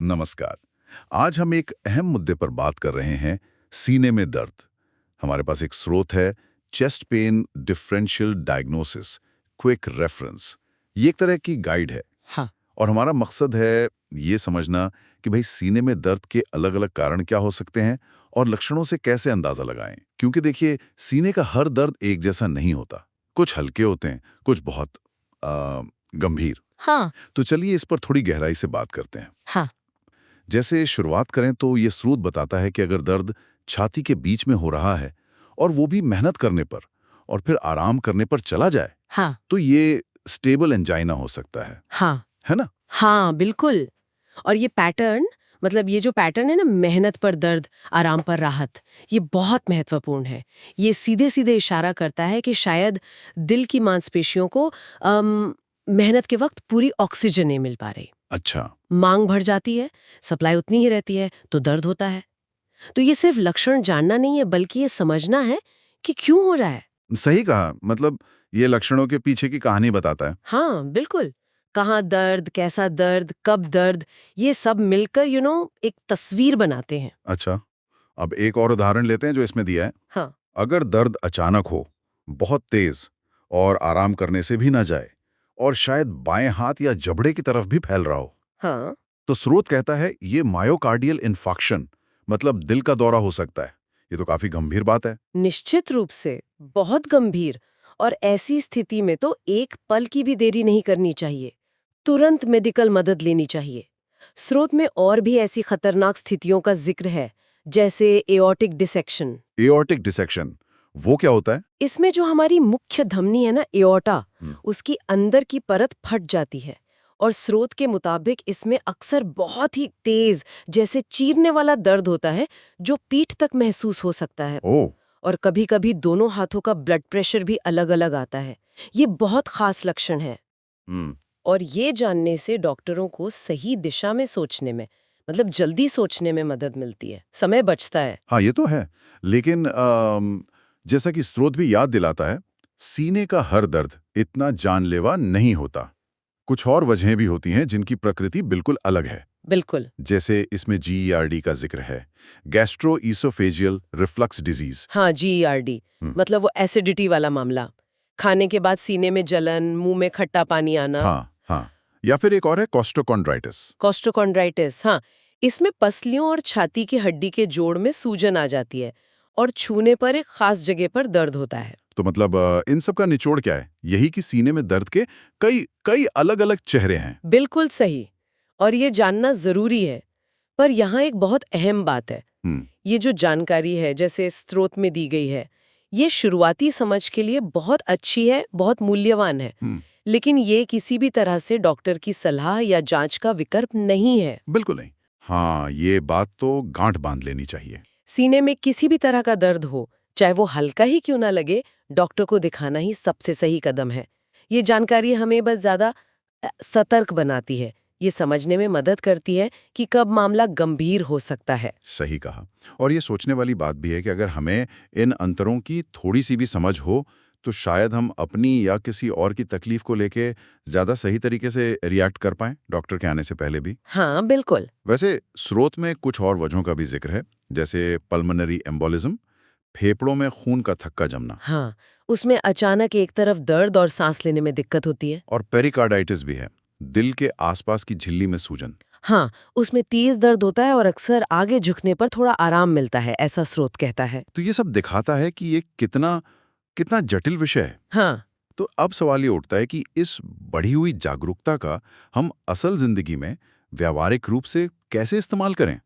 नमस्कार। आज हम एक अहम मुद्दे पर बात कर रहे हैं, सीने में दर्द। हमारे पास एक स्रोत है, chest pain differential diagnosis quick reference. ये एक तरह की गाइड है हाँ। और हमारा मकसद है ये समझना कि भाई सीने में दर्द के अलग-अलग कारण क्या हो सकते हैं और लक्षणों से कैसे अंदाजा लगाएं। क्योंकि देखिए, सीने का हर दर्द एक जैसा नहीं होता। कुछ हल्के होते हैं, कुछ बहुत गंभीर। हाँ। तो चलिए इस पर थोड़ी गहराई से बात करते हैं। हाँ। जैसे शुरुआत करें तो ये स्रोत बताता है कि अगर दर्द छाती के बीच में हो रहा है और वो भी मेहनत करने पर और फिर आराम करने पर चला जाए, हाँ। तो ये स्टेबल एंजाइना हो सकता हाँ। है ना? हाँ, बिल्कुल। और ये पैटर्न मतलब ये जो पैटर्न है ना, मेहनत पर दर्द, आराम पर राहत, ये बहुत महत्वपूर्ण है। ये सीधे-सीधे इशारा करता है कि शायद दिल की मांसपेशियों को मेहनत के वक्त पूरी ऑक्सीजन नहीं मिल पा रही। अच्छा। मांग बढ़ जाती है, सप्लाई उतनी ही रहती है, तो दर्द होता है। तो ये सिर्फ लक्षण जानना नहीं है, बल्कि ये समझना है कि क्यों हो रहा है। सही कहा। मतलब ये लक्षणों के पीछे की कहानी बताता है। हाँ, बिल्कुल। कहाँ दर्द, कैसा दर्द, कब दर्द, ये सब मिलकर एक तस्वीर बनाते हैं। अच्छा, अब एक और उदाहरण लेते हैं जो इसमें दिया है। हाँ। अगर दर्द अचानक हो, बहुत तेज और आराम करने से भी ना जाए और शायद बाएं हाथ या जबड़े की तरफ भी फैल रहा हो, हाँ। तो स्रोत कहता है ये मायोकार्डियल इन्फाक्शन मतलब दिल का दौरा हो सकता है। ये तो काफी गंभीर बात है। निश्चित रूप से, बहुत गंभीर। और ऐसी स्थिति में तो एक पल की भी देरी नहीं करनी चाहिए। तुरंत मेडिकल मदद लेनी चाहिए। स्रोत में और भी ऐसी खतरनाक स्थितियों का जिक्र है, जैसे एओर्टिक डिसेक्शन। एओर्टिक डिसेक्शन वो क्या होता है? इसमें जो हमारी मुख्य धमनी है ना, एओर्टा, हम्म, उसकी अंदर की परत फट जाती है। और स्रोत के मुताबिक इसमें अक्सर बहुत ही तेज, जैसे चीरने वाला दर्द होता है, जो पीठ तक महसूस हो सकता है। ओ। और कभी-कभी दोनों हाथों का ब्लड प्रेशर भी अलग-अलग आता है। ये बहुत खास लक्षण है। हम्म। और ये जानने से डॉक्टरों को सही दिशा में सोचने में, मतलब जल्दी सोचने में मदद मिलती है, समय बचता है। हाँ, ये तो है। लेकिन जैसा कि स्रोत भी याद दिलाता है, सीने का हर दर्द इतना जानलेवा नहीं होता। कुछ और वजहें भी होती हैं जिनकी प्रकृति बिल्कुल अलग है। बिल्कुल। जैसे इसमें जीईआरडी का जिक्र है, गैस्ट्रोइसोफेजियल रिफ्लक्स डिजीज। हाँ, जीईआरडी, मतलब वो एसिडिटी वाला मामला। खाने के बाद सीने में जलन, मुंह में खट्टा पानी आना। हाँ, हाँ। या फिर एक और है कोस्टोकॉन्ड्राइटिस। कोस्टोकॉन्ड्राइटिस, हाँ। इसमें पसलियों और छाती की हड्डी के जोड़ में सूजन आ जाती है और छूने पर एक खास जगह पर दर्द होता है। तो मतलब इन सब का निचोड़ क्या है? यही कि सीने में दर्द के कई कई अलग-अलग चेहरे हैं। बिल्कुल सही। और ये जानना जरूरी है। पर यहाँ एक बहुत अहम बात है। हम्म। ये जो जानकारी है, जैसे स्रोत में दी गई है, ये शुरुआती समझ के लिए बहुत अच्छी है, बहुत मूल्यवान है। हम्म। लेकिन ये किसी भी तरह से डॉक्टर की सलाह या जांच का विकल्प नहीं है। बिल्कुल नहीं। हाँ, ये बात तो गांठ बांध लेनी चाहिए। सीने में किसी भी तरह का दर्द हो, चाहे वो हल्का ही क्यों ना लगे, डॉक्टर को दिखाना ही सबसे सही कदम है। ये जानकारी हमें बस ज्यादा सतर्क बनाती है। ये समझने में मदद करती है कि कब मामला गंभीर हो सकता है। सही कहा। और ये सोचने वाली बात भी है कि अगर हमें इन अंतरों की थोड़ी सी भी समझ हो, तो शायद हम अपनी या किसी और की तकलीफ को लेके ज़्यादा सही तरीके से रिएक्ट कर पाएं, डॉक्टर के आने से पहले भी। हाँ, बिल्कुल। वैसे स्रोत में कुछ और वजहों का भी जिक्र है, जैसे पल्मोनरी एम्बोलिज्म, फेफड़ों में खून का थक्का जमना, हाँ, उसमें अचानक एक तरफ दर्द और सांस लेने में दिक्कत होती है। और पेरिकार्डाइटिस भी है, दिल के आसपास की झिल्ली में सूजन। हाँ, उसमें तेज दर्द होता है और अक्सर आगे झुकने पर थोड़ा आराम मिलता है, ऐसा स्रोत कहता है। तो ये सब दिखाता है कि ये कितना कितना जटिल विषय है। हाँ। तो अब सवाल ये उठता है कि इस बढ़ी हुई जागरूकता का हम असल जिंदगी में व्यावहारिक रूप से कैसे इस्तेमाल करें?